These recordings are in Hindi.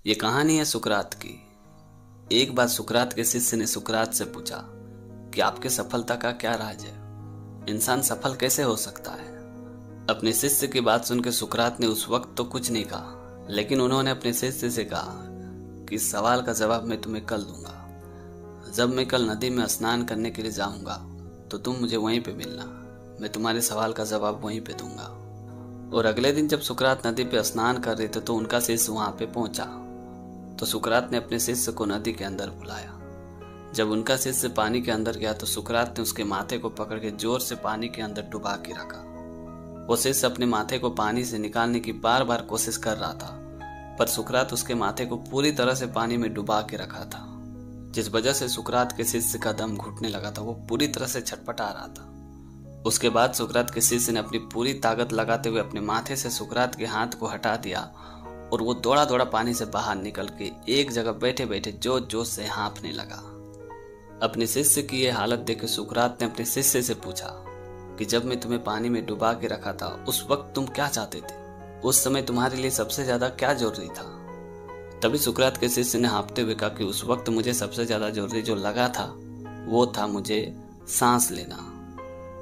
ये कहानी है सुकरात की। एक बार सुकरात के शिष्य ने सुकरात से पूछा कि आपके सफलता का क्या राज है? इंसान सफल कैसे हो सकता है? अपने शिष्य की बात सुनकर सुकरात ने उस वक्त तो कुछ नहीं कहा, लेकिन उन्होंने अपने शिष्य से कहा कि इस सवाल का जवाब मैं तुम्हें कल दूंगा। जब मैं कल नदी में स्नान करने के लिए जाऊंगा तो तुम मुझे वहीं पे मिलना। मैं तुम्हारे सवाल का जवाब वहीं पे दूंगा। और अगले दिन जब सुकरात नदी पे स्नान कर रहे थे तो उनका शिष्य वहां पे पहुंचा। तो सुकरात ने अपने शिष्य को नदी के अंदर बुलाया। जब उनका शिष्य पानी के अंदर गया तो सुकरात ने उसके माथे को पकड़ के जोर से पानी के अंदर डुबा के रखा। वो शिष्य अपने माथे को पानी से निकालने की बार बार कोशिश कर रहा था, पर सुकरात उसके माथे को पूरी तरह से पानी में डुबा के रखा था, जिस वजह से सुकरात के शिष्य का दम घुटने लगा था। वो पूरी तरह से छटपटा रहा था। उसके बाद सुकरात के शिष्य ने अपनी पूरी ताकत लगाते हुए अपने माथे से सुकरात के हाथ को हटा दिया और वो दौड़ा दौड़ा पानी से बाहर निकल के एक जगह बैठे बैठे जोर जोर से हाँफने लगा। अपने शिष्य की यह हालत देख सुकरात ने अपने शिष्य से पूछा कि जब मैं तुम्हें पानी में डुबा के रखा था उस वक्त तुम क्या चाहते थे? उस समय तुम्हारे लिए सबसे ज्यादा क्या जरूरी था? तभी सुकरात के शिष्य ने हाँफते हुए कहा कि उस वक्त मुझे सबसे ज्यादा जरूरी जो लगा था वो था मुझे सांस लेना।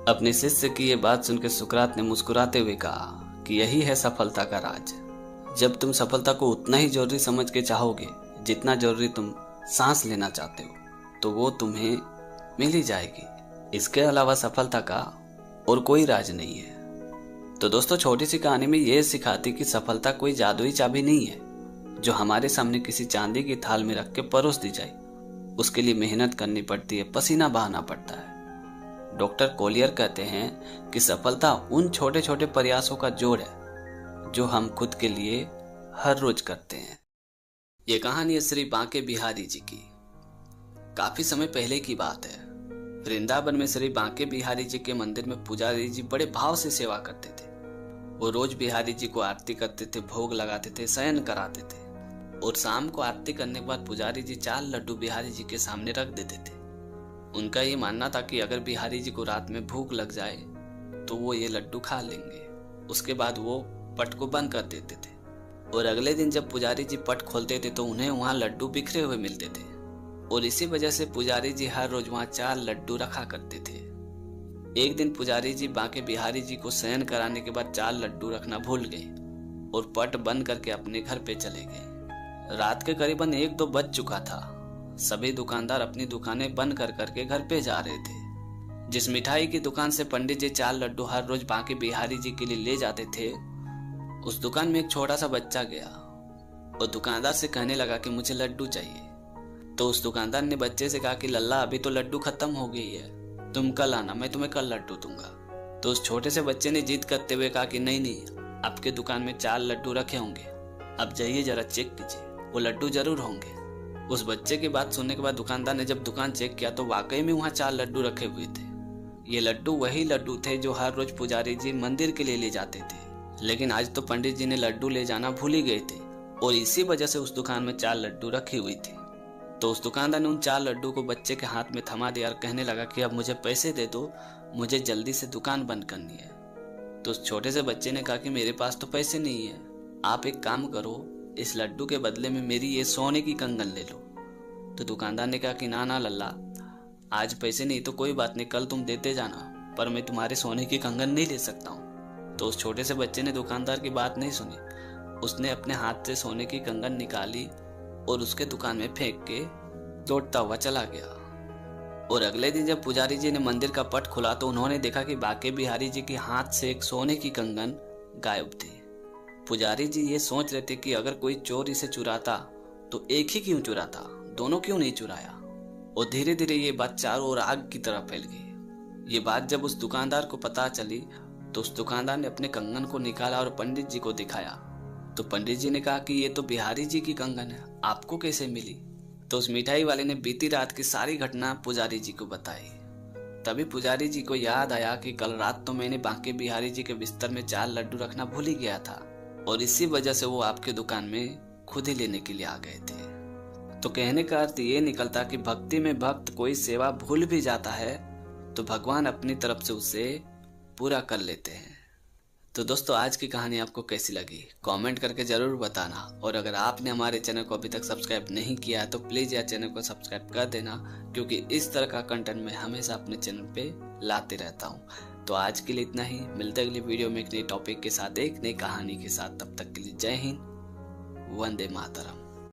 अपने शिष्य की यह बात सुनकर सुकरात ने मुस्कुराते हुए कहा कि यही है सफलता का राज। जब तुम सफलता को उतना ही जरूरी समझ के चाहोगे जितना जरूरी तुम सांस लेना चाहते हो, तो वो तुम्हें मिल ही जाएगी। इसके अलावा सफलता का और कोई राज नहीं है। तो दोस्तों, छोटी सी कहानी में यह सिखाती कि सफलता कोई जादुई चाबी नहीं है जो हमारे सामने किसी चांदी की थाल में रख के परोस दी जाए। उसके लिए मेहनत करनी पड़ती है, पसीना बहाना पड़ता है। डॉक्टर कोलियर कहते हैं कि सफलता उन छोटे छोटे प्रयासों का जोड़ है जो हम खुद के लिए हर रोज करते हैं। ये कहानी है श्री बांके बिहारी जी की। काफी समय पहले की बात है। वृंदावन में श्री बांके बिहारी जी के मंदिर में पुजारी जी बड़े भाव से सेवा करते थे। वो रोज बिहारी जी को आरती करते थे, भोग लगाते थे, शयन कराते थे और शाम को आरती करने के बाद पुजारी जी 4 लड्डू बिहारी जी के सामने रख देते थे। उनका ये मानना था कि अगर बिहारी जी को रात में भूख लग जाए तो वो ये लड्डू खा लेंगे। उसके बाद वो पट को बंद कर देते थे और अगले दिन जब पुजारी जी पट खोलते थे तो उन्हें वहां लड्डू बिखरे हुए मिलते थे और इसी वजह से पुजारी जी हर रोज वहां 4 लड्डू रखा करते थे। एक दिन पुजारी जी बांके बिहारी जी को शयन कराने के बाद 4 लड्डू रखना भूल गए और पट बंद करके अपने घर पे चले गए। रात के करीबन 1-2 बज चुका था। सभी दुकानदार अपनी दुकानें बंद कर करके घर पे जा रहे थे। जिस मिठाई की दुकान से पंडित जी 4 लड्डू हर रोज बांके बिहारी जी के लिए ले जाते थे, उस दुकान में एक छोटा सा बच्चा गया और दुकानदार से कहने लगा कि मुझे लड्डू चाहिए। तो उस दुकानदार ने बच्चे से कहा कि लल्ला, अभी तो लड्डू खत्म हो गई है, तुम कल आना, मैं तुम्हें कल लड्डू दूंगा। तो उस छोटे से बच्चे ने जिद करते हुए कहा कि नहीं नहीं, आपके दुकान में 4 लड्डू रखे होंगे, आप जाइए जरा चेक कीजिए, वो लड्डू जरूर होंगे। उस बच्चे की बात सुनने के बाद दुकानदार ने जब दुकान चेक किया तो वाकई में वहाँ 4 लड्डू रखे हुए थे। ये लड्डू वही लड्डू थे जो हर रोज पुजारी जी मंदिर के लिए ले जाते थे, लेकिन आज तो पंडित जी ने लड्डू ले जाना भूल ही गए थे और इसी वजह से उस दुकान में 4 लड्डू रखी हुई थी। तो उस दुकानदार ने उन 4 लड्डू को बच्चे के हाथ में थमा दिया और कहने लगा कि अब मुझे पैसे दे दो, मुझे जल्दी से दुकान बंद करनी है। तो उस छोटे से बच्चे ने कहा कि मेरे पास तो पैसे नहीं है, आप एक काम करो, इस लड्डू के बदले में मेरी ये सोने की कंगन ले लो। तो दुकानदार ने कहा कि ना ना लल्ला, आज पैसे नहीं तो कोई बात नहीं, कल तुम देते जाना, पर मैं तुम्हारे सोने की कंगन नहीं ले सकता हूँ। तो उस छोटे से बच्चे ने दुकानदार की बात नहीं सुनी। उसने अपने हाथ से सोने की कंगन निकाली और उसके दुकान में फेंक के दौड़ता हुआ चला गया। और अगले दिन जब पुजारी जी ने मंदिर का पट खुला तो उन्होंने देखा कि बांके बिहारी जी के हाथ से एक सोने की कंगन गायब थी। पुजारी जी ये सोच रहे थे कि अगर कोई चोर इसे चुराता तो एक ही क्यों चुराता, दोनों क्यों नहीं चुराया। और धीरे धीरे ये बात चारों ओर आग की तरह फैल गई। ये बात जब उस दुकानदार को पता चली तो उस दुकानदार ने अपने कंगन को निकाला और पंडित जी को दिखाया। तो पंडित जी ने कहा कि ये तो बिहारी जी की कंगन है, आपको कैसे मिली? तो उस मिठाई वाले ने बीती रात की सारी घटना पुजारी जी को बताई। तभी पुजारी जी को याद आया कि कल रात तो मैंने बांके बिहारी जी के बिस्तर में 4 लड्डू रखना भूल ही गया था और इसी वजह से वो आपके दुकान में खुद ही लेने के लिए आ गए थे। तो कहने का अर्थ ये निकलता कि भक्ति में भक्त कोई सेवा भूल भी जाता है तो भगवान अपनी तरफ से उसे पूरा कर लेते हैं। तो दोस्तों आज की कहानी आपको कैसी लगी कमेंट करके जरूर बताना, और अगर आपने हमारे चैनल को अभी तक सब्सक्राइब नहीं किया है तो प्लीज यार चैनल को सब्सक्राइब कर देना, क्योंकि इस तरह का कंटेंट मैं हमेशा अपने चैनल पे लाते रहता हूँ। तो आज के लिए इतना ही, मिलते अगली वीडियो में एक नई टॉपिक के साथ, एक नई कहानी के साथ। तब तक के लिए जय हिंद, वंदे मातरम।